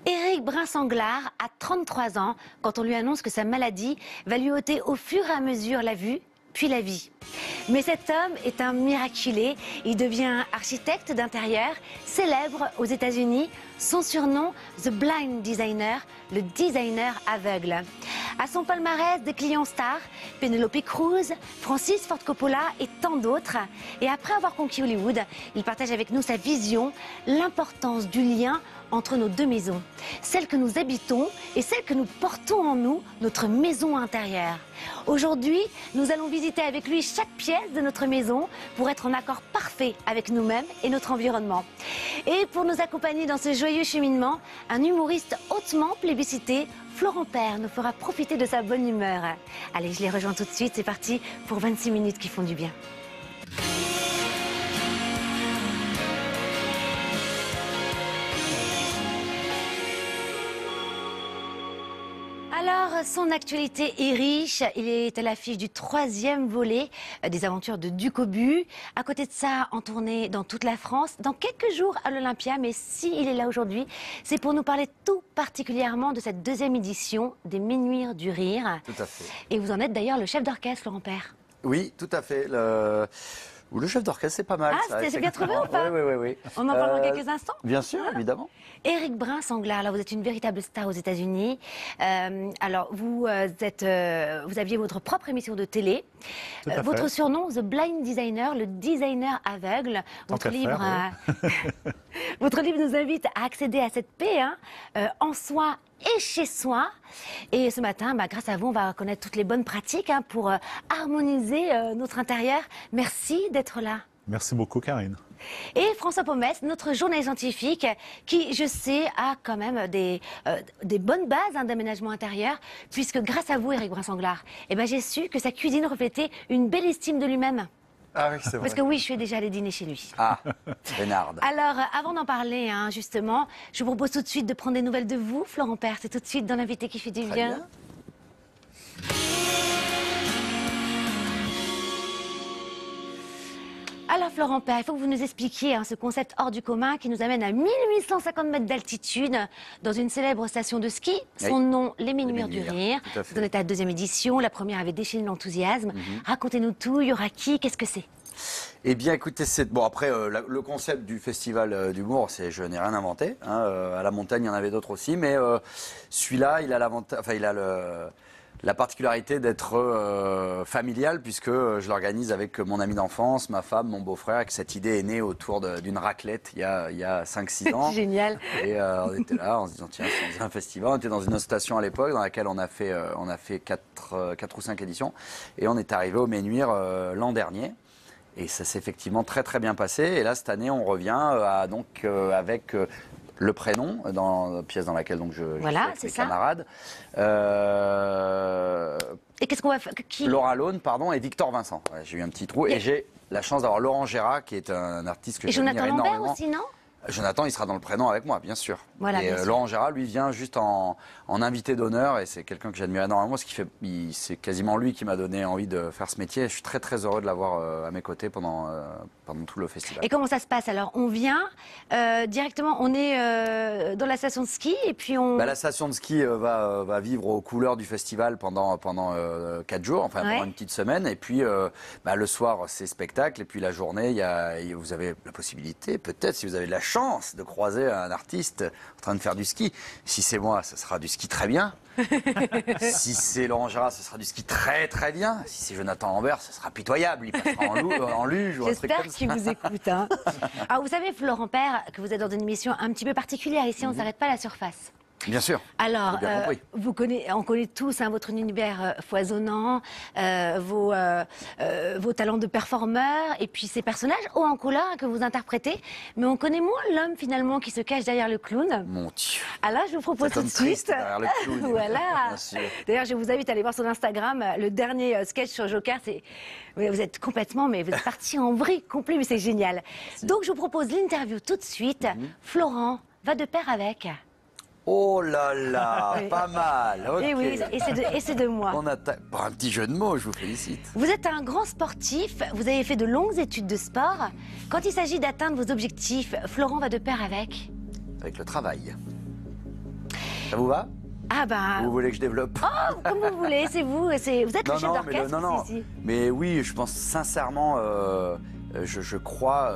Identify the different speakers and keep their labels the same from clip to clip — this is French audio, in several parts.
Speaker 1: Éric Brun-Sanglard a 33 ans quand on lui annonce que sa maladie va lui ôter au fur et à mesure la vue, puis la vie. Mais cet homme est un miraculé. Il devient architecte d'intérieur, célèbre aux États-Unis. Son surnom, The Blind Designer, le designer aveugle. À son palmarès, des clients stars, Penelope Cruz, Francis Ford Coppola et tant d'autres. Et après avoir conquis Hollywood, il partage avec nous sa vision, l'importance du lien entre nos deux maisons. Celle que nous habitons et celle que nous portons en nous, notre maison intérieure. Aujourd'hui, nous allons visiter avec lui chaque pièce de notre maison pour être en accord parfait avec nous-mêmes et notre environnement. Et pour nous accompagner dans ce joyeux cheminement, un humoriste hautement plébiscité, Florent Père, nous fera profiter de sa bonne humeur. Allez, je les rejoins tout de suite, c'est parti pour 26 minutes qui font du bien. Alors, son actualité est riche. Il est à l'affiche du 3e volet des aventures de Duc Obus. À côté de ça, en tournée dans toute la France, dans quelques jours à l'Olympia. Mais s'il est là aujourd'hui, c'est pour nous parler tout particulièrement de cette 2e édition des Ménuires du Rire.
Speaker 2: Tout à fait.
Speaker 1: Et vous en êtes d'ailleurs le chef d'orchestre, Florent Père.
Speaker 2: Oui, tout à fait. Ou le chef d'orchestre, c'est pas mal.
Speaker 1: Ah, c'est bien trouvé ou pas?
Speaker 2: Oui.
Speaker 1: On en parle dans quelques instants.
Speaker 2: Bien sûr, évidemment.
Speaker 1: Éric Brun-Sanglard, là, vous êtes une véritable star aux États-Unis. Alors, vous aviez votre propre émission de télé. Votre surnom, The Blind Designer, le designer aveugle. Votre livre, votre livre nous invite à accéder à cette paix en soi et chez soi. Et ce matin, grâce à vous, on va connaître toutes les bonnes pratiques pour harmoniser notre intérieur. Merci d'être là.
Speaker 3: Merci beaucoup, Karine.
Speaker 1: Et François Pomès, notre journaliste scientifique, qui, je sais, a quand même des bonnes bases d'aménagement intérieur, puisque grâce à vous, Éric Brun-Sanglard, j'ai su que sa cuisine reflétait une belle estime de lui-même.
Speaker 2: Ah oui, c'est vrai.
Speaker 1: Parce que oui, je suis déjà allée dîner chez lui.
Speaker 2: Ah, Bénarde.
Speaker 1: Alors, avant d'en parler, justement, je vous propose tout de suite de prendre des nouvelles de vous, Florent Père. C'est tout de suite dans l'invité qui fait du bien. Alors Florent Père, il faut que vous nous expliquiez ce concept hors du commun qui nous amène à 1850 mètres d'altitude dans une célèbre station de ski. Son nom, les Ménuires du Rire. Vous en êtes à la 2e édition, la première avait déchaîné l'enthousiasme. Racontez-nous tout, il y aura qui, qu'est-ce que c'est?
Speaker 2: Eh bien, écoutez, bon, après, le concept du festival d'humour, c'est je n'ai rien inventé. À la montagne, il y en avait d'autres aussi, mais celui-là, il a l'avantage, enfin, il a la particularité d'être familial, puisque je l'organise avec mon ami d'enfance, ma femme, mon beau-frère, et que cette idée est née autour d'une raclette il y a 5-6 ans.
Speaker 1: Génial.
Speaker 2: Et on était là en se disant, tiens, on faisait un festival. On était dans une autre station à l'époque dans laquelle on a fait 4 ou 5 éditions. Et on est arrivé au Ménuires l'an dernier. Et ça s'est effectivement très très bien passé. Et là, cette année, on revient avec le prénom, dans la pièce dans laquelle je suis avec mes camarades.
Speaker 1: Et qu'est-ce qu'on va faire?
Speaker 2: Laura Lone, pardon, et Victor Vincent. Ouais, j'ai eu un petit trou. Et j'ai la chance d'avoir Laurent Gérard, qui est un artiste que j'admire énormément.
Speaker 1: Et Jonathan Lambert aussi, non?
Speaker 2: Jonathan, il sera dans le prénom avec moi, bien sûr.
Speaker 1: Voilà,
Speaker 2: et
Speaker 1: bien sûr.
Speaker 2: Laurent Gérard, lui, vient juste en invité d'honneur, et c'est quelqu'un que j'admire énormément, c'est quasiment lui qui m'a donné envie de faire ce métier. Et je suis très très heureux de l'avoir à mes côtés pendant tout le festival.
Speaker 1: Et comment ça se passe alors? On vient directement, on est dans la station de ski et puis on...
Speaker 2: La station de ski va vivre aux couleurs du festival pendant 4 jours, enfin pendant une petite semaine. Et puis le soir, c'est spectacle. Et puis la journée, vous avez la possibilité, peut-être si vous avez de la chance, de croiser un artiste en train de faire du ski. Si c'est moi, ce sera du ski très bien. Si c'est Laurent Gérard, ce sera du ski très très bien. Si c'est Jonathan Lambert, ce sera pitoyable. Il passera en luge ou un truc comme ça.
Speaker 1: J'espère qu'il vous écoute. Alors vous savez, Florent Père, que vous êtes dans une émission un petit peu particulière. Ici, on ne s'arrête pas à la surface.
Speaker 2: Bien sûr.
Speaker 1: Alors, on connaît tous votre univers foisonnant, vos talents de performeur, et puis ces personnages hauts en couleur que vous interprétez. Mais on connaît moins l'homme finalement qui se cache derrière le clown.
Speaker 2: Mon Dieu.
Speaker 1: Alors, je vous propose tout de suite.
Speaker 2: Derrière le clown.
Speaker 1: Voilà. D'ailleurs, je vous invite à aller voir son Instagram. Le dernier sketch sur Joker, vous êtes complètement, mais vous êtes parti en vrille complet, mais c'est génial. Donc, je vous propose l'interview tout de suite. Florent va de pair avec.
Speaker 2: Oh là là, pas mal. Okay.
Speaker 1: Et oui, et c'est de moi.
Speaker 2: Pour un petit jeu de mots, je vous félicite.
Speaker 1: Vous êtes un grand sportif, vous avez fait de longues études de sport. Quand il s'agit d'atteindre vos objectifs, Florent va de pair avec?
Speaker 2: Avec le travail. Ça vous va?
Speaker 1: Ah ben...
Speaker 2: Vous voulez que je développe?
Speaker 1: Oh, comme vous voulez, c'est vous. Vous êtes le chef d'orchestre ici.
Speaker 2: Mais oui, je pense sincèrement... Je crois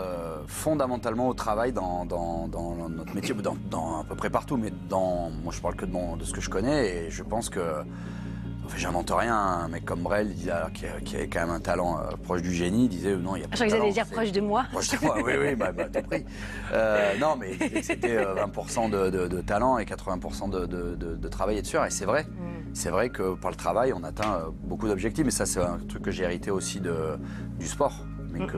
Speaker 2: fondamentalement au travail dans notre métier, dans à peu près partout, mais moi je parle que de ce que je connais, et je pense que, enfin, j'invente rien, un mec comme Brel, qui avait quand même un talent proche du génie, disait non, il y a pas de talent.
Speaker 1: Je crois que vous allez dire proche de moi.
Speaker 2: Proche de moi, oui, bah, tout pris. Non, mais il disait que c'était 20% de talent et 80% de travail et de sueur, et c'est vrai. C'est vrai que par le travail, on atteint beaucoup d'objectifs, mais ça c'est un truc que j'ai hérité aussi du sport. Mais que,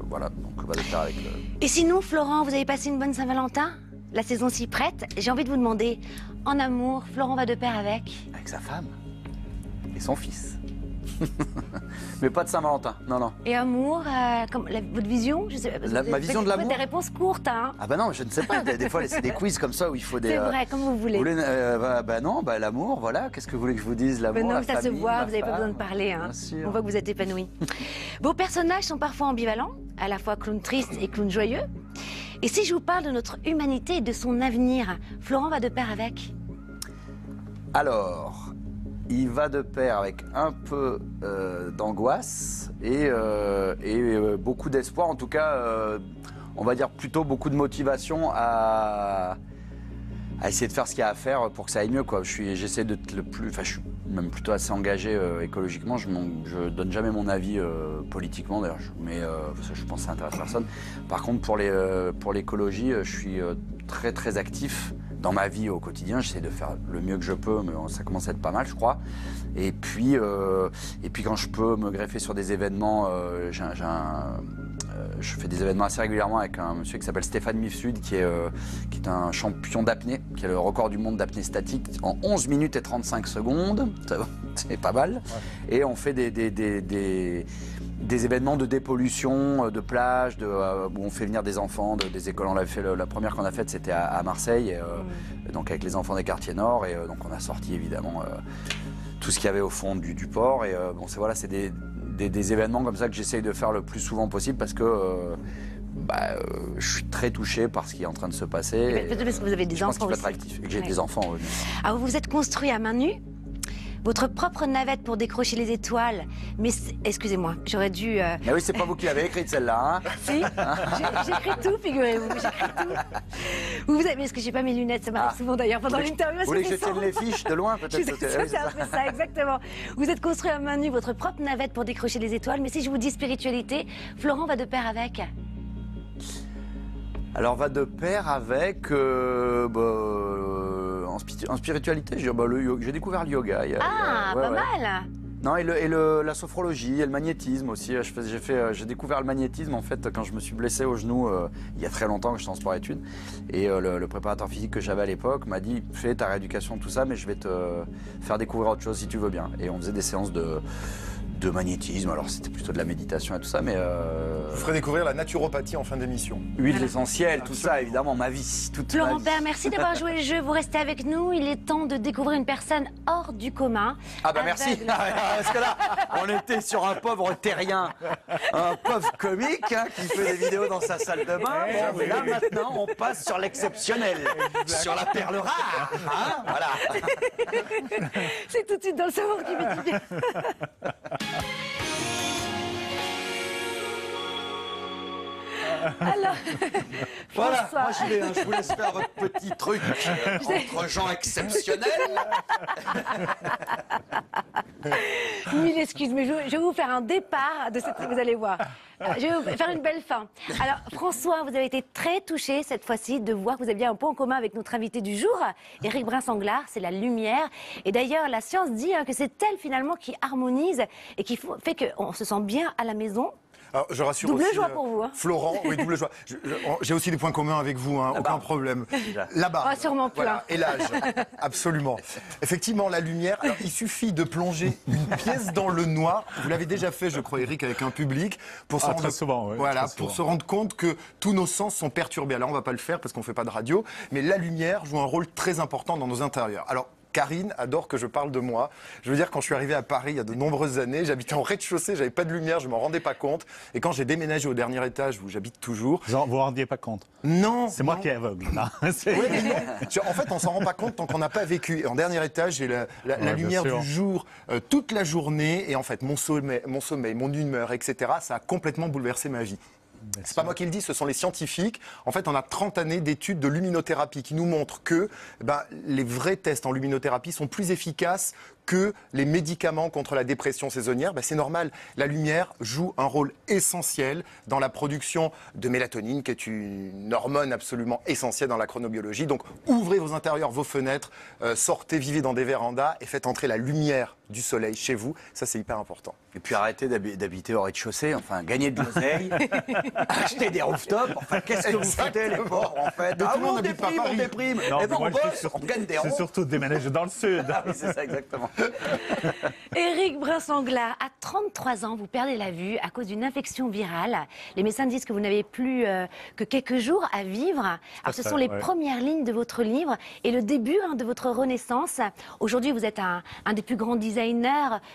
Speaker 2: voilà, donc on va le faire avec le...
Speaker 1: Et sinon, Florent, vous avez passé une bonne Saint-Valentin? La saison s'y prête. J'ai envie de vous demander, en amour, Florent va de pair avec?
Speaker 2: Avec sa femme et son fils. Mais pas de Saint-Valentin, non.
Speaker 1: Et amour, votre vision? Je sais,
Speaker 2: ma vision de l'amour?
Speaker 1: Des réponses courtes, hein?
Speaker 2: Ah bah non, je ne sais pas. Des fois, c'est des quiz comme ça où il faut des...
Speaker 1: C'est vrai, comme vous voulez.
Speaker 2: Non, l'amour, voilà. Qu'est-ce que vous voulez que je vous dise? L'amour,
Speaker 1: non,
Speaker 2: la
Speaker 1: ça
Speaker 2: famille,
Speaker 1: se voit, vous n'avez
Speaker 2: femme,
Speaker 1: pas besoin de parler. Hein.
Speaker 2: Bien sûr.
Speaker 1: On voit que vous êtes épanoui. Vos personnages sont parfois ambivalents, à la fois clown triste et clown joyeux. Et si je vous parle de notre humanité et de son avenir, Florent va de pair avec?
Speaker 2: Alors... il va de pair avec un peu d'angoisse et beaucoup d'espoir. En tout cas, on va dire plutôt beaucoup de motivation à essayer de faire ce qu'il y a à faire pour que ça aille mieux, quoi. J'essaie d'être le plus... Enfin, je suis même plutôt assez engagé écologiquement. Je donne jamais mon avis politiquement, d'ailleurs. Mais je pense que ça intéresse personne. Par contre, pour l'écologie, je suis très, très actif. Dans ma vie au quotidien, j'essaie de faire le mieux que je peux, mais ça commence à être pas mal, je crois. Et puis quand je peux me greffer sur des événements, je fais des événements assez régulièrement avec un monsieur qui s'appelle Stéphane Mifsud, qui est un champion d'apnée, qui a le record du monde d'apnée statique en 11 minutes et 35 secondes. C'est pas mal. Ouais. Et on fait des événements de dépollution, de plage, où on fait venir des enfants des écoles. On l'avait fait, la première qu'on a faite, c'était à Marseille, donc avec les enfants des quartiers nord. Et donc on a sorti évidemment tout ce qu'il y avait au fond du port. Et c'est des événements comme ça que j'essaye de faire le plus souvent possible parce que je suis très touché par ce qui est en train de se passer.
Speaker 1: Peut-être parce que vous avez des enfants aussi.
Speaker 2: Je pense qu'il faut être actif et que j'ai des enfants. Oui.
Speaker 1: Alors vous vous êtes construit à main nue, votre propre navette pour décrocher les étoiles. Mais excusez-moi, j'aurais dû...
Speaker 2: Mais oui, c'est pas vous qui l'avez écrite celle-là. Hein.
Speaker 1: Si, j'écris tout, figurez-vous. J'écris tout. Vous avez... Parce que j'ai pas mes lunettes, ça m'arrive souvent d'ailleurs pendant l'interview.
Speaker 2: Vous voulez que je tienne les fiches de loin, peut-être?
Speaker 1: C'est un peu ça, exactement. Vous êtes construit à main nue votre propre navette pour décrocher les étoiles. Mais si je vous dis spiritualité, Florent va de pair avec?
Speaker 2: Alors, va de pair avec... en spiritualité, j'ai découvert le yoga.
Speaker 1: Pas mal.
Speaker 2: Non, et la sophrologie, et le magnétisme aussi. J'ai découvert le magnétisme en fait quand je me suis blessé au genou il y a très longtemps, que j'étais en sport-études. Et le préparateur physique que j'avais à l'époque m'a dit fais ta rééducation, tout ça, mais je vais te faire découvrir autre chose si tu veux bien. Et on faisait des séances de magnétisme, alors c'était plutôt de la méditation et tout ça, mais...
Speaker 3: Vous ferez découvrir la naturopathie en fin d'émission.
Speaker 2: Huiles essentielles, tout ça, évidemment, ma vie, toute
Speaker 1: Florent
Speaker 2: ma vie.
Speaker 1: Père, merci d'avoir joué le jeu, vous restez avec nous, il est temps de découvrir une personne hors du commun.
Speaker 2: Ah bah merci, parce que là, on était sur un pauvre terrien, un pauvre comique qui fait des vidéos dans sa salle de bain, mais là maintenant, on passe sur l'exceptionnel, sur la perle rare, hein, voilà.
Speaker 1: C'est tout de suite dans le savoir qui fait du bien. Alors,
Speaker 2: voilà, moi j'y vais, je vous laisse faire votre petit truc entre gens exceptionnels.
Speaker 1: Mille excuses, mais je vais vous faire un départ de cette... Vous allez voir. Je vais vous faire une belle fin. Alors, François, vous avez été très touché cette fois-ci de voir que vous aviez un point en commun avec notre invité du jour, Éric Brun-Sanglard, c'est la lumière. Et d'ailleurs, la science dit que c'est elle finalement qui harmonise et qui fait qu'on se sent bien à la maison.
Speaker 3: Alors, je rassure
Speaker 1: double
Speaker 3: aussi,
Speaker 1: joie pour vous. Hein.
Speaker 3: Florent, oui, double joie. J'ai aussi des points communs avec vous, hein, aucun problème. La barbe.
Speaker 1: Oh, sûrement plein.
Speaker 3: Voilà, et l'âge, absolument. Effectivement, la lumière, alors, il suffit de plonger une pièce dans le noir. Vous l'avez déjà fait, je crois, Éric, avec un public. Pour se rendre compte que tous nos sens sont perturbés. Alors, on ne va pas le faire parce qu'on ne fait pas de radio, mais la lumière joue un rôle très important dans nos intérieurs. Alors, Karine adore que je parle de moi. Je veux dire, quand je suis arrivé à Paris il y a de nombreuses années, j'habitais en rez-de-chaussée, j'avais pas de lumière, je m'en rendais pas compte. Et quand j'ai déménagé au dernier étage où j'habite toujours...
Speaker 4: Vous vous rendiez pas compte?
Speaker 3: Non.
Speaker 4: C'est moi qui est aveugle. Non.
Speaker 3: Oui, mais non. En fait, on s'en rend pas compte tant qu'on n'a pas vécu. Et en dernier étage, j'ai la lumière du jour toute la journée. Et en fait, mon sommeil, mon humeur, etc., ça a complètement bouleversé ma vie. C'est pas moi qui le dis, ce sont les scientifiques. En fait, on a 30 années d'études de luminothérapie qui nous montrent que les vrais tests en luminothérapie sont plus efficaces que les médicaments contre la dépression saisonnière. C'est normal, la lumière joue un rôle essentiel dans la production de mélatonine, qui est une hormone absolument essentielle dans la chronobiologie. Donc ouvrez vos intérieurs, vos fenêtres, sortez, vivez dans des vérandas et faites entrer la lumière du soleil chez vous. Ça, c'est hyper important.
Speaker 2: Et puis arrêtez d'habiter au rez-de-chaussée, enfin gagner de l'oseille, acheter des rooftops, enfin qu'est-ce que vous foutez les pauvres en fait?
Speaker 3: Ah oui, on déprime.
Speaker 4: Non,
Speaker 3: Eh ben,
Speaker 4: moi,
Speaker 3: on bosse,
Speaker 4: on gagne des ronds. C'est surtout déménager dans le sud.
Speaker 2: Ah oui, c'est ça exactement.
Speaker 1: Éric Brin-Sanglard, à 33 ans, vous perdez la vue à cause d'une infection virale. Les médecins disent que vous n'avez plus que quelques jours à vivre. Alors, ce sont les premières lignes de votre livre et le début de votre renaissance. Aujourd'hui, vous êtes un des plus grands designers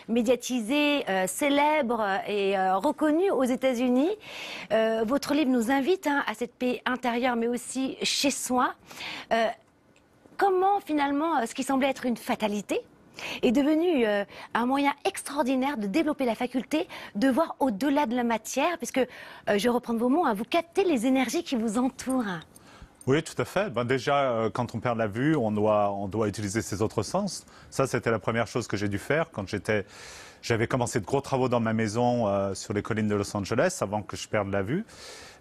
Speaker 1: médiatisés, célèbres et reconnus aux États-Unis. Votre livre nous invite à cette paix intérieure, mais aussi chez soi. Comment, finalement, ce qui semblait être une fatalité est devenu un moyen extraordinaire de développer la faculté de voir au-delà de la matière, puisque, je vais reprendre vos mots, vous captez les énergies qui vous entourent.
Speaker 4: Oui, tout à fait. Déjà, quand on perd la vue, on doit utiliser ses autres sens. Ça, c'était la première chose que j'ai dû faire quand j'avais commencé de gros travaux dans ma maison sur les collines de Los Angeles avant que je perde la vue.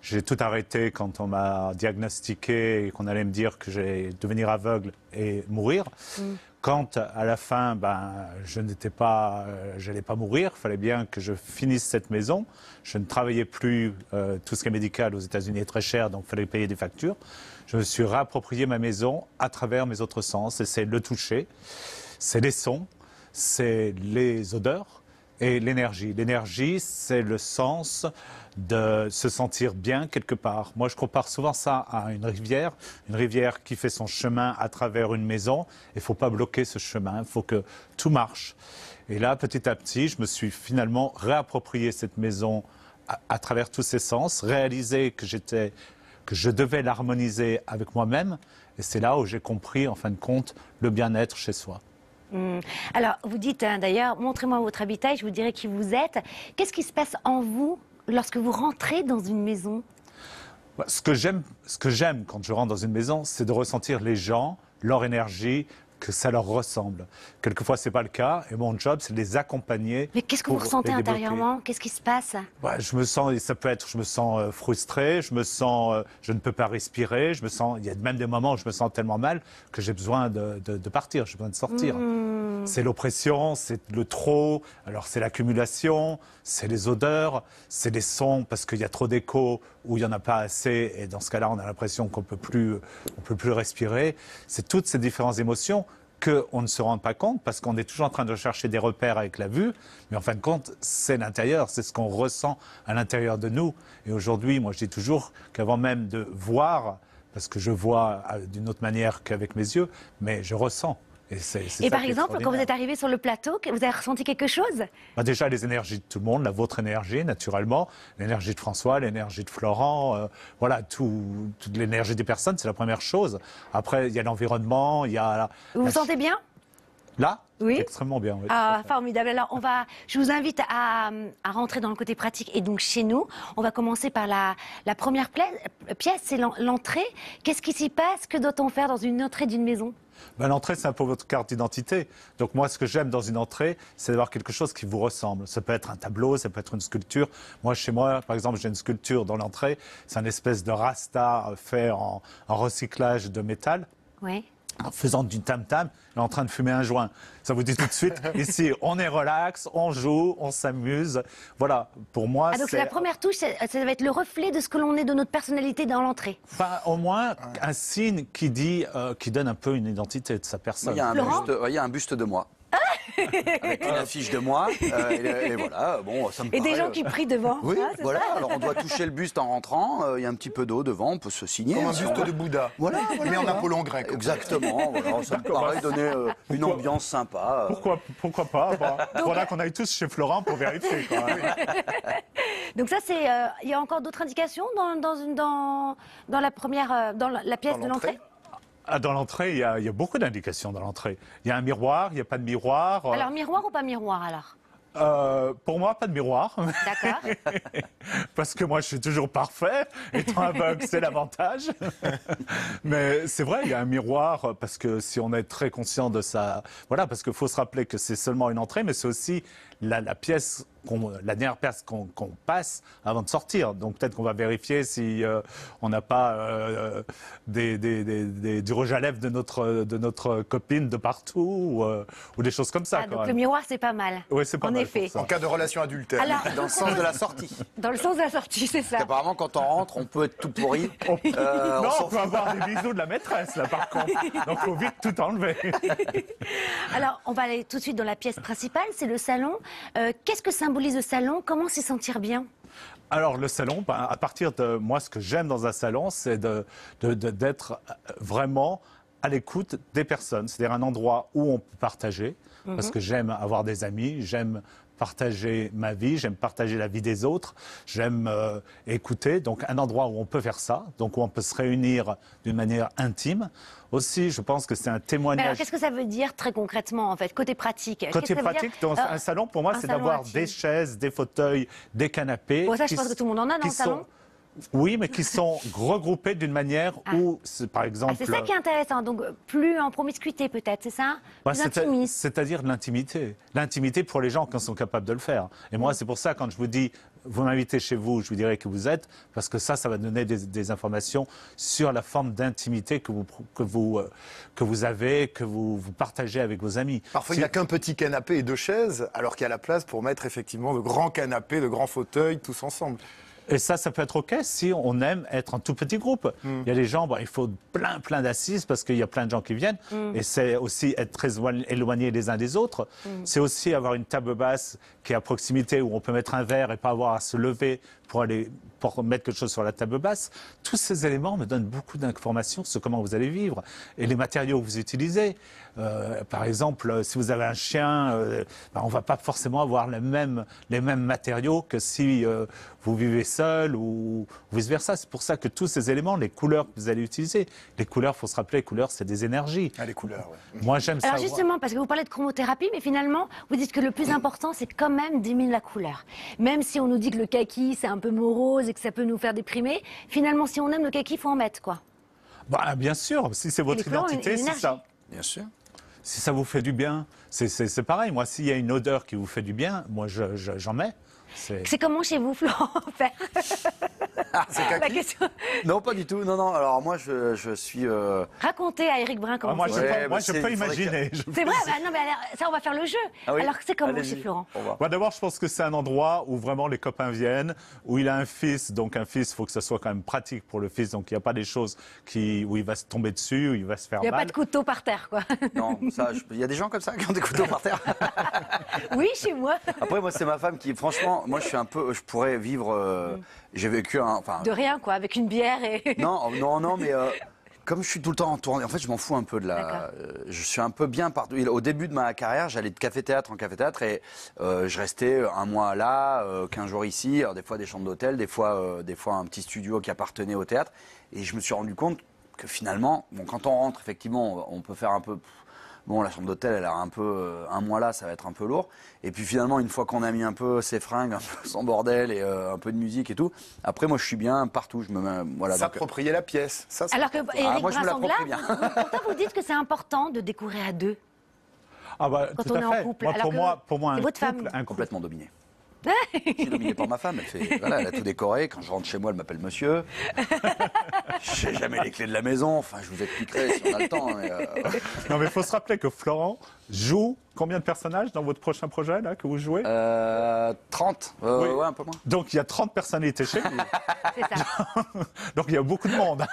Speaker 4: J'ai tout arrêté quand on m'a diagnostiqué et qu'on allait me dire que j'allais devenir aveugle et mourir. Quand, à la fin, je n'allais pas mourir, il fallait bien que je finisse cette maison. Je ne travaillais plus, tout ce qui est médical aux États-Unis est très cher, donc il fallait payer des factures. Je me suis réapproprié ma maison à travers mes autres sens, et c'est le toucher, c'est les sons, c'est les odeurs et l'énergie. L'énergie, c'est le sens de se sentir bien quelque part. Moi, je compare souvent ça à une rivière qui fait son chemin à travers une maison. Il ne faut pas bloquer ce chemin, il faut que tout marche. Et là, petit à petit, je me suis finalement réapproprié cette maison à travers tous ses sens, réalisé que je devais l'harmoniser avec moi-même. Et c'est là où j'ai compris, en fin de compte, le bien-être chez soi.
Speaker 1: Alors, vous dites d'ailleurs, montrez-moi votre habitat et je vous dirai qui vous êtes. Qu'est-ce qui se passe en vous lorsque vous rentrez dans une maison?
Speaker 4: Ce que j'aime quand je rentre dans une maison, c'est de ressentir les gens, leur énergie, que ça leur ressemble. Quelquefois, ce n'est pas le cas, et mon job, c'est de les accompagner.
Speaker 1: Mais qu'est-ce que vous ressentez intérieurement? Qu'est-ce qui se passe?
Speaker 4: Je me sens frustré, je ne peux pas respirer, il y a même des moments où je me sens tellement mal que j'ai besoin de partir, j'ai besoin de sortir. C'est l'oppression, c'est le trop, alors c'est l'accumulation, c'est les odeurs, c'est les sons, parce qu'il y a trop d'écho ou il n'y en a pas assez, et dans ce cas-là, on a l'impression qu'on peut plus respirer. C'est toutes ces différentes émotions qu'on ne se rend pas compte, parce qu'on est toujours en train de chercher des repères avec la vue, mais en fin de compte, c'est l'intérieur, c'est ce qu'on ressent à l'intérieur de nous. Et aujourd'hui, moi je dis toujours qu'avant même de voir, parce que je vois d'une autre manière qu'avec mes yeux, mais je ressens.
Speaker 1: Et par exemple, quand vous êtes arrivé sur le plateau, vous avez ressenti quelque chose?
Speaker 4: Déjà, les énergies de tout le monde, la vôtre énergie, naturellement, l'énergie de François, l'énergie de Florent, toute l'énergie des personnes, c'est la première chose. Après, il y a l'environnement, il y a...
Speaker 1: Vous vous sentez bien?
Speaker 4: Là?
Speaker 1: Oui.
Speaker 4: Extrêmement bien. Oui,
Speaker 1: formidable. Alors, je vous invite à rentrer dans le côté pratique et donc chez nous. On va commencer par la première pièce, c'est l'entrée. Qu'est-ce qui s'y passe? Que doit-on faire dans une entrée d'une maison?
Speaker 4: L'entrée, c'est un peu votre carte d'identité. Donc moi, ce que j'aime dans une entrée, c'est d'avoir quelque chose qui vous ressemble. Ça peut être un tableau, ça peut être une sculpture. Moi, chez moi, par exemple, j'ai une sculpture dans l'entrée. C'est un espèce de rasta fait en recyclage de métal.
Speaker 1: Oui.
Speaker 4: En faisant du tam-tam et en train de fumer un joint. Ça vous dit tout de suite, ici, on est relax, on joue, on s'amuse. Voilà, pour moi,
Speaker 1: donc la première touche, ça va être le reflet de ce que l'on est, de notre personnalité dans l'entrée.
Speaker 4: Enfin, au moins, un signe qui donne un peu une identité de sa personne.
Speaker 2: Il y a un buste de moi. avec une affiche de moi. Et voilà, bon, ça me
Speaker 1: Et
Speaker 2: paraît,
Speaker 1: des gens qui prient devant.
Speaker 2: Oui,
Speaker 1: hein, c'est
Speaker 2: voilà.
Speaker 1: ça
Speaker 2: Alors on doit toucher le buste en rentrant. Il y a un petit peu d'eau devant, on peut se signer.
Speaker 3: Comme un
Speaker 2: si
Speaker 3: buste
Speaker 2: on veut.
Speaker 3: de Bouddha.
Speaker 2: Voilà,
Speaker 3: Mais en Apollon grec.
Speaker 2: Exactement. Voilà, ça me paraît donner une ambiance sympa.
Speaker 4: Pourquoi pas Voilà qu'on aille tous chez Florent pour vérifier. Quand même.
Speaker 1: Donc ça, c'est. Il y a encore d'autres indications dans la première, dans la pièce de l'entrée.
Speaker 4: Dans l'entrée, il y a beaucoup d'indications dans l'entrée. Il y a un miroir, il n'y a pas de miroir.
Speaker 1: Alors miroir ou pas miroir alors?
Speaker 4: Pour moi, pas de miroir.
Speaker 1: D'accord.
Speaker 4: Parce que moi, je suis toujours parfait. Étant aveugle, c'est l'avantage. Mais c'est vrai, il y a un miroir, parce que si on est très conscient de ça... Voilà, parce qu'il faut se rappeler que c'est seulement une entrée, mais c'est aussi la pièce, la dernière pièce qu'on passe avant de sortir. Donc peut-être qu'on va vérifier si on n'a pas du rouge à lèvres de notre copine de partout ou des choses comme ça.
Speaker 1: Ah, donc le miroir, c'est pas mal.
Speaker 4: Oui, c'est pas mal.
Speaker 1: effet.
Speaker 3: En cas de relation adultère.
Speaker 1: Alors,
Speaker 2: Dans le sens de la sortie.
Speaker 1: dans le sens de la sortie, c'est ça.
Speaker 2: Apparemment, quand on rentre, on peut être tout pourri.
Speaker 4: Non,
Speaker 2: on s'en
Speaker 4: on peut avoir des bisous de la maîtresse, là, par contre. Donc, il faut vite tout enlever.
Speaker 1: Alors, on va aller tout de suite dans la pièce principale, c'est le salon. Qu'est-ce que symbolise le salon? Comment s'y sentir bien?
Speaker 4: Alors, le salon, à partir de moi, ce que j'aime dans un salon, c'est d'être vraiment à l'écoute des personnes. C'est-à-dire un endroit où on peut partager, parce que j'aime avoir des amis, j'aime partager ma vie, j'aime partager la vie des autres, j'aime écouter. Donc, un endroit où on peut faire ça, donc où on peut se réunir d'une manière intime. Aussi, je pense que c'est un témoignage.
Speaker 1: Mais alors, qu'est-ce que ça veut dire très concrètement, en fait, côté pratique?
Speaker 4: Côté pratique, dans un salon, pour moi, c'est d'avoir des chaises, des fauteuils, des canapés.
Speaker 1: Bon, ça, je pense que tout le monde en a dans le salon.
Speaker 4: Oui, mais qui sont regroupés d'une manière où, par exemple...
Speaker 1: c'est ça qui est intéressant, donc plus en promiscuité peut-être, c'est ça? Plus intimiste.
Speaker 4: C'est-à-dire l'intimité. L'intimité pour les gens qui sont capables de le faire. Et moi, c'est pour ça, quand je vous dis, vous m'invitez chez vous, je vous dirai que vous êtes, parce que ça va donner des informations sur la forme d'intimité que vous avez, que vous partagez avec vos amis.
Speaker 3: Parfois, il n'y a qu'un petit canapé et deux chaises, alors qu'il y a la place pour mettre effectivement de grands canapés, de grands fauteuils, tous ensemble.
Speaker 4: Et ça peut être OK si on aime être un tout petit groupe. Il y a des gens, il faut plein d'assises parce qu'il y a plein de gens qui viennent. Et c'est aussi être très éloigné les uns des autres. C'est aussi avoir une table basse qui est à proximité où on peut mettre un verre et pas avoir à se lever pour mettre quelque chose sur la table basse. Tous ces éléments me donnent beaucoup d'informations sur comment vous allez vivre et les matériaux que vous utilisez. Par exemple, si vous avez un chien, on ne va pas forcément avoir les mêmes matériaux que si vous vivez seul ou vice-versa. C'est pour ça que tous ces éléments, les couleurs que vous allez utiliser, les couleurs, il faut se rappeler, les couleurs, c'est des énergies.
Speaker 3: Ah, les couleurs, oui.
Speaker 4: Moi, j'aime ça.
Speaker 1: Alors justement, parce que vous parlez de chromothérapie, mais finalement, vous dites que le plus important, c'est quand même d'aimer la couleur. Même si on nous dit que le kaki, c'est un peu morose et que ça peut nous faire déprimer, finalement, si on aime le kaki, il faut en mettre, quoi.
Speaker 4: Bien sûr, si c'est votre identité, c'est ça.
Speaker 2: Bien sûr.
Speaker 4: Si ça vous fait du bien, c'est pareil. Moi, s'il y a une odeur qui vous fait du bien, moi, j'en mets.
Speaker 1: C'est comment chez vous, Florent?
Speaker 3: C'est kaki.
Speaker 1: La question...
Speaker 2: Non, pas du tout. Non. Alors moi, je suis.
Speaker 1: Racontez à Éric Brun comment
Speaker 4: moi,
Speaker 1: c'est.
Speaker 4: je peux imaginer.
Speaker 1: C'est vrai, non, mais alors, ça, on va faire le jeu.
Speaker 2: Oui.
Speaker 1: Alors, c'est comment chez Florent?
Speaker 4: D'abord, je pense que c'est un endroit où vraiment les copains viennent, où il a un fils. Donc, un fils, il faut que ça soit quand même pratique pour le fils. Donc, il n'y a pas des choses où il va se tomber dessus, où il va se faire mal.
Speaker 1: Il n'y a pas de couteau par terre, quoi.
Speaker 2: Non, il y a des gens comme ça qui ont des couteaux par terre.
Speaker 1: Oui, chez moi.
Speaker 2: Après, moi, c'est ma femme qui, franchement, moi, je pourrais vivre. J'ai vécu
Speaker 1: de rien, quoi, avec une bière et.
Speaker 2: Non, mais. Comme je suis tout le temps en tournée, en fait, je m'en fous un peu de la. Je suis un peu bien partout. Au début de ma carrière, j'allais de café-théâtre en café-théâtre et je restais un mois là, 15 jours ici. Alors, des fois des chambres d'hôtel, des fois un petit studio qui appartenait au théâtre. Et je me suis rendu compte que finalement, quand on rentre, effectivement, on peut faire un peu. Bon, la chambre d'hôtel, elle a un peu. Un mois là, ça va être un peu lourd. Et puis finalement, une fois qu'on a mis un peu ses fringues, un peu son bordel et un peu de musique et tout, après, moi, je suis bien partout. Je me mets. Voilà.
Speaker 3: S'approprier la pièce. Ça,
Speaker 1: alors que Éric
Speaker 2: moi, je me l'approprie bien.
Speaker 1: Pourtant, vous dites que c'est important de découvrir à deux.
Speaker 4: Quand
Speaker 1: on est en couple.
Speaker 4: Pour moi,
Speaker 1: c'est votre femme.
Speaker 2: Complètement dominé. Je suis dominé par ma femme, elle a tout décoré. Quand je rentre chez moi, elle m'appelle monsieur. Je n'ai jamais les clés de la maison. Enfin, je vous expliquerai si on a le temps.
Speaker 4: Non, mais il faut se rappeler que Florent joue combien de personnages dans votre prochain projet là, que vous jouez
Speaker 2: 30,
Speaker 4: Oui.
Speaker 2: ouais, un peu moins.
Speaker 4: Donc il y a 30 personnalités chez vous.
Speaker 1: C'est ça.
Speaker 4: Donc il y a beaucoup de monde.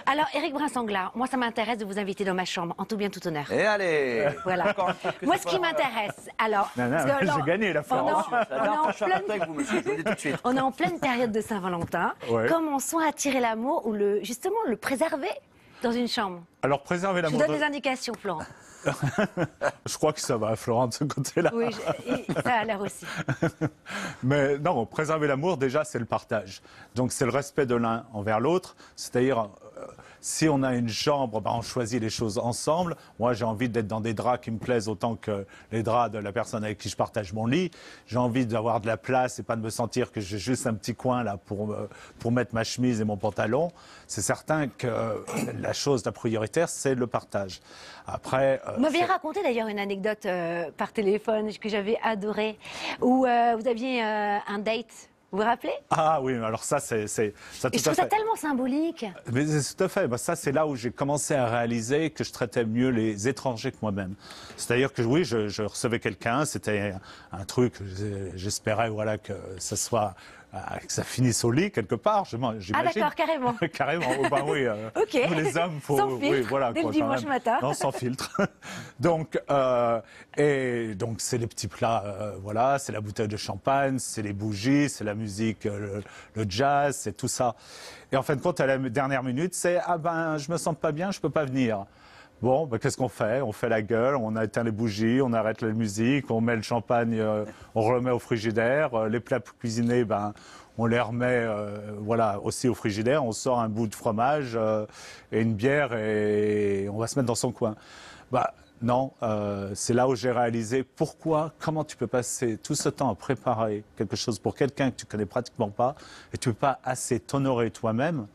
Speaker 1: Alors, Éric Brinsangla, moi, ça m'intéresse de vous inviter dans ma chambre, en tout bien, tout honneur.
Speaker 2: Et allez.
Speaker 1: Voilà. Moi, ce qui m'intéresse, alors...
Speaker 4: Non,
Speaker 1: parce que,
Speaker 4: j'ai gagné la Florence.
Speaker 1: On est en pleine période de Saint-Valentin.
Speaker 4: Ouais.
Speaker 1: Comment soit attirer l'amour ou justement le préserver dans une chambre?
Speaker 4: Alors préserver
Speaker 1: Je vous
Speaker 4: l'amour.
Speaker 1: donne des indications, Florent.
Speaker 4: Je crois que ça va, Florent, de ce côté-là.
Speaker 1: Oui, ça a l'air aussi.
Speaker 4: Mais non, préserver l'amour, déjà, c'est le partage. Donc, c'est le respect de l'un envers l'autre. C'est-à-dire, si on a une chambre, on choisit les choses ensemble. Moi, j'ai envie d'être dans des draps qui me plaisent autant que les draps de la personne avec qui je partage mon lit. J'ai envie d'avoir de la place et pas de me sentir que j'ai juste un petit coin là pour mettre ma chemise et mon pantalon. C'est certain que la prioritaire, c'est le partage. Après,
Speaker 1: vous m'aviez raconté d'ailleurs une anecdote par téléphone que j'avais adorée, où vous aviez un date. Vous vous rappelez?
Speaker 4: Ah oui, alors ça, c'est ça,
Speaker 1: Et
Speaker 4: tout
Speaker 1: je trouve
Speaker 4: à
Speaker 1: ça
Speaker 4: fait.
Speaker 1: tellement symbolique.
Speaker 4: Mais tout à fait. Ça, c'est là où j'ai commencé à réaliser que je traitais mieux les étrangers que moi-même. C'est-à-dire que oui, je recevais quelqu'un, c'était un truc, j'espérais voilà, que ça soit... que ça finisse au lit quelque part, j'imagine.
Speaker 1: Ah d'accord, carrément.
Speaker 4: Carrément, oh, bah oui.
Speaker 1: Ok.
Speaker 4: Nous les hommes, faut...
Speaker 1: Sans filtre,
Speaker 4: oui, voilà,
Speaker 1: dès
Speaker 4: quoi,
Speaker 1: le dimanche
Speaker 4: quand même.
Speaker 1: matin.
Speaker 4: Non, sans filtre. Donc, c'est les petits plats, voilà, c'est la bouteille de champagne, c'est les bougies, c'est la musique, le jazz, c'est tout ça. Et en fin de compte, à la dernière minute, c'est « Ah ben, je me sens pas bien, je peux pas venir ». Bon, ben, qu'est-ce qu'on fait? On fait la gueule, on éteint les bougies, on arrête la musique, on met le champagne, on remet au frigidaire. Les plats cuisinés, ben, on les remet voilà, aussi au frigidaire. On sort un bout de fromage et une bière et on va se mettre dans son coin. Bah, non, c'est là où j'ai réalisé comment tu peux passer tout ce temps à préparer quelque chose pour quelqu'un que tu connais pratiquement pas et tu peux pas assez t'honorer toi-même,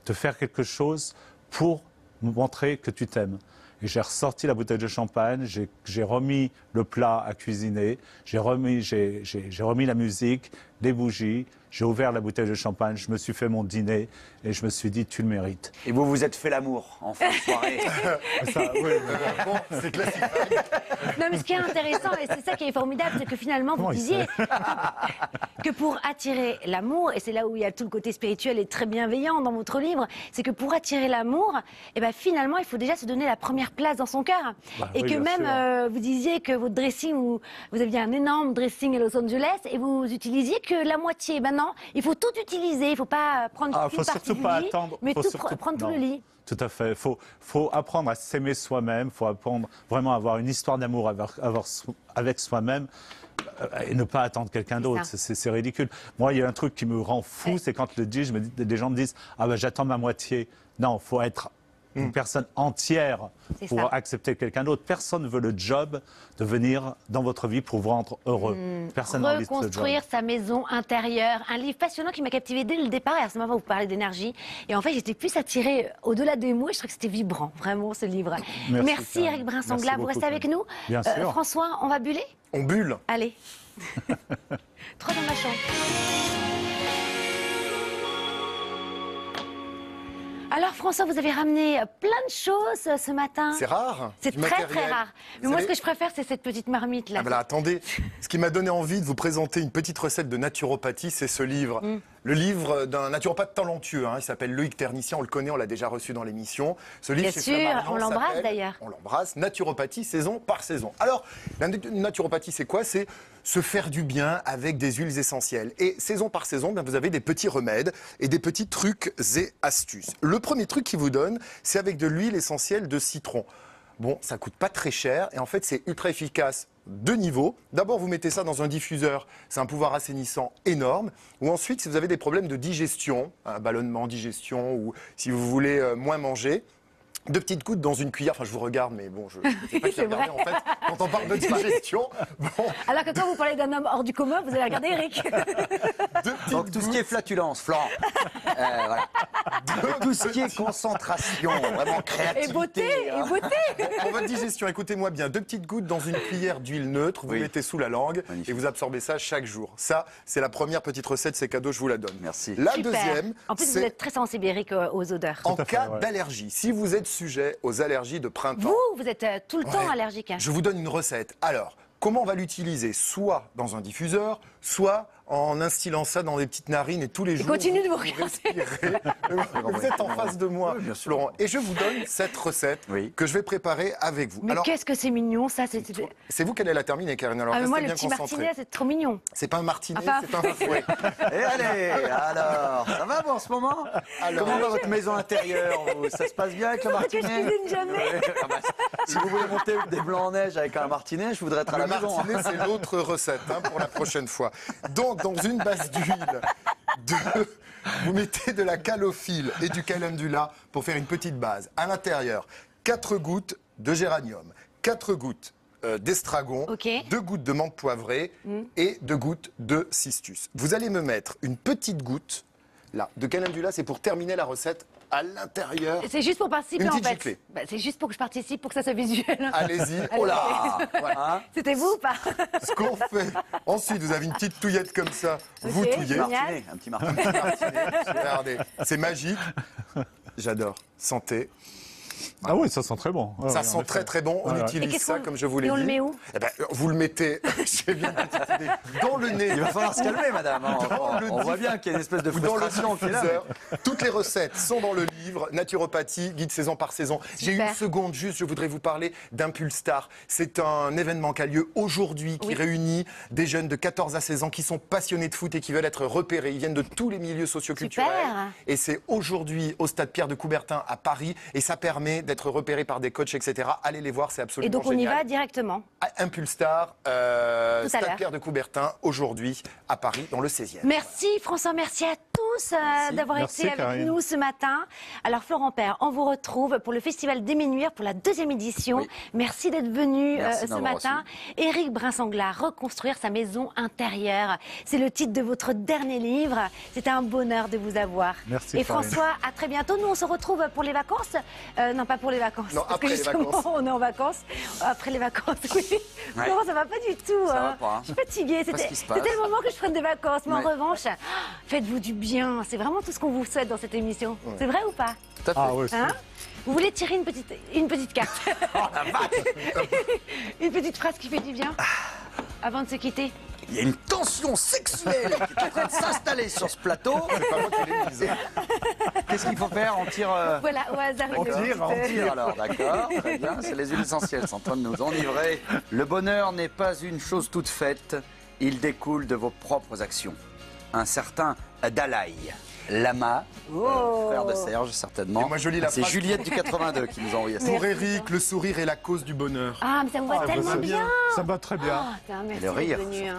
Speaker 4: te faire quelque chose pour montrer que tu t'aimes. Et j'ai ressorti la bouteille de champagne, j'ai remis le plat à cuisiner, j'ai remis la musique, les bougies, j'ai ouvert la bouteille de champagne, je me suis fait mon dîner et je me suis dit, tu le mérites.
Speaker 2: Et vous vous êtes fait l'amour en fin de soirée.
Speaker 4: Ça, oui,
Speaker 3: Bon, c'est classique.
Speaker 1: Non, mais ce qui est intéressant, et c'est ça qui est formidable, c'est que finalement, vous disiez que pour attirer l'amour, et c'est là où il y a tout le côté spirituel et très bienveillant dans votre livre, c'est que pour attirer l'amour, eh ben, finalement, il faut déjà se donner la première place dans son cœur. Et
Speaker 4: oui,
Speaker 1: que
Speaker 4: bien
Speaker 1: même, vous disiez que votre dressing, vous aviez un énorme dressing à Los Angeles, et vous utilisiez que la moitié. Ben non, il faut tout utiliser, il ne faut pas prendre une
Speaker 4: faut
Speaker 1: partie
Speaker 4: surtout
Speaker 1: du
Speaker 4: pas
Speaker 1: lit,
Speaker 4: attendre.
Speaker 1: mais
Speaker 4: Faut
Speaker 1: tout
Speaker 4: surtout-
Speaker 1: prendre tout
Speaker 4: non.
Speaker 1: le lit.
Speaker 4: Tout à fait. Faut apprendre à s'aimer soi-même. Faut apprendre vraiment à avoir une histoire d'amour avec soi-même et ne pas attendre quelqu'un d'autre. C'est ridicule. Moi, il y a un truc qui me rend fou, c'est quand les gens me disent « Ah ben, j'attends ma moitié ». Non, faut être une personne entière
Speaker 1: C'est
Speaker 4: pour
Speaker 1: ça.
Speaker 4: accepter quelqu'un d'autre. Personne ne veut le job de venir dans votre vie pour vous rendre heureux. Personne n'a envie de ce job.
Speaker 1: Reconstruire sa maison intérieure. Un livre passionnant qui m'a captivé dès le départ. Et à ce moment, vous parlez d'énergie. Et en fait, j'étais plus attirée au-delà des mots. Je trouvais que c'était vibrant, vraiment, ce livre. Merci
Speaker 4: Karine.
Speaker 1: Éric Brinsangla.
Speaker 4: Merci
Speaker 1: Vous
Speaker 4: beaucoup,
Speaker 1: restez avec nous.
Speaker 4: Bien sûr.
Speaker 1: François, on va buller?
Speaker 3: On bulle.
Speaker 1: Allez. 3 dans ma chambre. Alors François, vous avez ramené plein de choses ce matin.
Speaker 3: C'est rare.
Speaker 1: C'est
Speaker 3: du
Speaker 1: très
Speaker 3: matériel.
Speaker 1: très rare. Mais
Speaker 3: Vous
Speaker 1: moi,
Speaker 3: savez-
Speaker 1: ce que je préfère, c'est cette petite marmite là.
Speaker 3: Ah ben là, attendez, ce qui m'a donné envie de vous présenter une petite recette de naturopathie, c'est ce livre. Le livre d'un naturopathe talentueux, hein, il s'appelle Loïc Ternissian, on le connaît, on l'a déjà reçu dans l'émission. Ce livre,
Speaker 1: Bien
Speaker 3: chez
Speaker 1: sûr,
Speaker 3: Flammarion,
Speaker 1: on l'embrasse
Speaker 3: s'appelle-
Speaker 1: d'ailleurs.
Speaker 3: On l'embrasse, naturopathie saison par saison. Alors, la naturopathie, c'est quoi? C'est se faire du bien avec des huiles essentielles. Et saison par saison, bien, vous avez des petits remèdes et des petits trucs et astuces. Le premier truc qu'il vous donne, c'est avec de l'huile essentielle de citron. Bon, ça coûte pas très cher et en fait, c'est ultra efficace. Deux niveaux. D'abord, vous mettez ça dans un diffuseur, c'est un pouvoir assainissant énorme. Ou ensuite, si vous avez des problèmes de digestion, un ballonnement, digestion, ou si vous voulez moins manger, 2 petites gouttes dans une cuillère. Enfin, je vous regarde, mais bon, je ne sais pas qui
Speaker 1: C'est
Speaker 3: regarder en fait. Quand on parle de digestion, bon,
Speaker 1: Alors que quand vous parlez d'un homme hors du commun, vous allez regarder Eric.
Speaker 3: 2 petites
Speaker 2: Donc tout ce qui est flatulence, Florent. Voilà. Tout ce qui est concentration, vraiment créativité.
Speaker 1: Et beauté,
Speaker 2: hein.
Speaker 1: et beauté.
Speaker 3: Pour votre digestion, écoutez-moi bien, 2 petites gouttes dans une cuillère d'huile neutre, vous
Speaker 2: Oui.
Speaker 3: mettez sous la langue
Speaker 2: Magnifique.
Speaker 3: et vous absorbez ça chaque jour. Ça, c'est la première petite recette, c'est cadeau, je vous la donne.
Speaker 2: Merci.
Speaker 3: La
Speaker 1: Super.
Speaker 3: deuxième,
Speaker 1: En plus, vous
Speaker 3: c'est
Speaker 1: êtes très sensible, Eric, aux odeurs.
Speaker 3: en
Speaker 4: à fait,
Speaker 3: cas
Speaker 4: ouais.
Speaker 3: d'allergie. Si vous êtes sujet aux allergies de printemps.
Speaker 1: Vous êtes tout le temps allergique. Hein.
Speaker 3: Je vous donne une recette. Alors, comment on va l'utiliser? Soit dans un diffuseur, soit en instillant ça dans des petites narines et tous les jours.
Speaker 1: Continue de vous
Speaker 3: respirez. Vous êtes en face de moi,
Speaker 2: oui, bien sûr.
Speaker 3: Laurent. Et je vous donne cette recette que je vais préparer avec vous.
Speaker 1: Mais qu'est-ce que c'est mignon, ça.
Speaker 3: C'est vous qui allez la terminer, Karine. Alors,
Speaker 1: moi,
Speaker 3: restez
Speaker 1: le
Speaker 3: bien
Speaker 1: petit
Speaker 3: concentrés.
Speaker 1: martinet, c'est trop mignon.
Speaker 3: C'est pas un martinet, c'est un fouet.
Speaker 2: Et allez, alors, ça va en ce moment? Comment va votre maison intérieure? Ça se passe bien avec le martinet?
Speaker 1: Je cuisine jamais.
Speaker 2: Si vous voulez monter des blancs en neige avec un martinet, je voudrais être à la maison.
Speaker 3: Le martinet, c'est l'autre recette pour la prochaine fois. Donc, dans une base d'huile, vous mettez de la calophylle et du calendula pour faire une petite base. À l'intérieur, 4 gouttes de géranium, 4 gouttes d'estragon, 2 gouttes de menthe poivrée et 2 gouttes de cistus. Vous allez me mettre une petite goutte là, de calendula, c'est pour terminer la recette. À l'intérieur.
Speaker 1: C'est juste pour participer en fait.
Speaker 3: Giclée.
Speaker 1: C'est juste pour que je participe, pour que ça soit visuel.
Speaker 3: Allez-y.
Speaker 1: Oh
Speaker 3: là
Speaker 2: voilà.
Speaker 1: C'était vous ou pas?
Speaker 3: Ce qu'on fait. Ensuite, vous avez une petite touillette comme ça. Vous touillez.
Speaker 2: Un petit martinet.
Speaker 3: Regardez, c'est magique. J'adore. Santé.
Speaker 4: Ah oui, ça sent très bon.
Speaker 3: Ça sent très très bon. On utilise ça comme je vous l'ai dit.
Speaker 1: Et on le met où?
Speaker 3: Eh ben, vous le mettez, j'ai bien une petite idée, dans le nez.
Speaker 2: Il va falloir se calmer, madame. On voit bien qu'il y a une espèce de frustration qui est là.
Speaker 3: Toutes les recettes sont dans le livre Naturopathie, guide saison par saison. J'ai une seconde juste, je voudrais vous parler d'Impulstar. C'est un événement qui a lieu aujourd'hui, qui réunit des jeunes de 14 à 16 ans qui sont passionnés de foot et qui veulent être repérés. Ils viennent de tous les milieux socioculturels. Et c'est aujourd'hui au stade Pierre de Coubertin à Paris. Et ça permet d'être repérés par des coachs, etc. Allez les voir, c'est absolument génial.
Speaker 1: Et donc on y va directement.
Speaker 3: Impulstar, stade Pierre de Coubertin, aujourd'hui à Paris, dans le 16e.
Speaker 1: Merci François, merci à tous d'avoir été avec nous ce matin. Alors Florent Père, on vous retrouve pour le Festival d'Éménuire pour la 2e édition. Oui. Merci d'être venu ce matin. Éric Brinsanglard, Reconstruire sa maison intérieure. C'est le titre de votre dernier livre. C'est un bonheur de vous avoir.
Speaker 4: Merci.
Speaker 1: Et François, à très bientôt. Nous on se retrouve pour les vacances. Non, pas pour les vacances.
Speaker 3: Non, après les vacances.
Speaker 1: On est en vacances. Après les vacances, oui. Ouais. Non, ça va pas du tout.
Speaker 2: Ça va pas, hein.
Speaker 1: Je suis fatiguée. C'était le moment que je prenne des vacances. Mais en revanche, faites-vous du bien. C'est vraiment tout ce qu'on vous souhaite dans cette émission. Ouais. C'est vrai ou pas?
Speaker 2: Tout à fait.
Speaker 4: Ah, ouais,
Speaker 1: vous voulez tirer une petite carte?
Speaker 2: Oh la vache.
Speaker 1: Une petite phrase qui fait du bien avant de se quitter?
Speaker 2: Il y a une tension sexuelle qui est en train de s'installer sur ce plateau.
Speaker 3: C'est pas moi qui l'ai mise.
Speaker 2: Qu'est-ce qu'il faut faire? On tire.
Speaker 1: Voilà, au hasard.
Speaker 2: On tire alors, d'accord. Très bien, c'est les huiles essentielles, c'est en train de nous enivrer. Le bonheur n'est pas une chose toute faite, il découle de vos propres actions. Un certain Dalai Lama, frère de Serge certainement. C'est Juliette du 82 qui nous a envoyé ça.
Speaker 3: Pour Éric, le sourire est la cause du bonheur.
Speaker 1: Ah, mais ça me va tellement bien.
Speaker 4: Ça me va très bien.
Speaker 1: Merci
Speaker 2: le rire,
Speaker 1: d'être venu,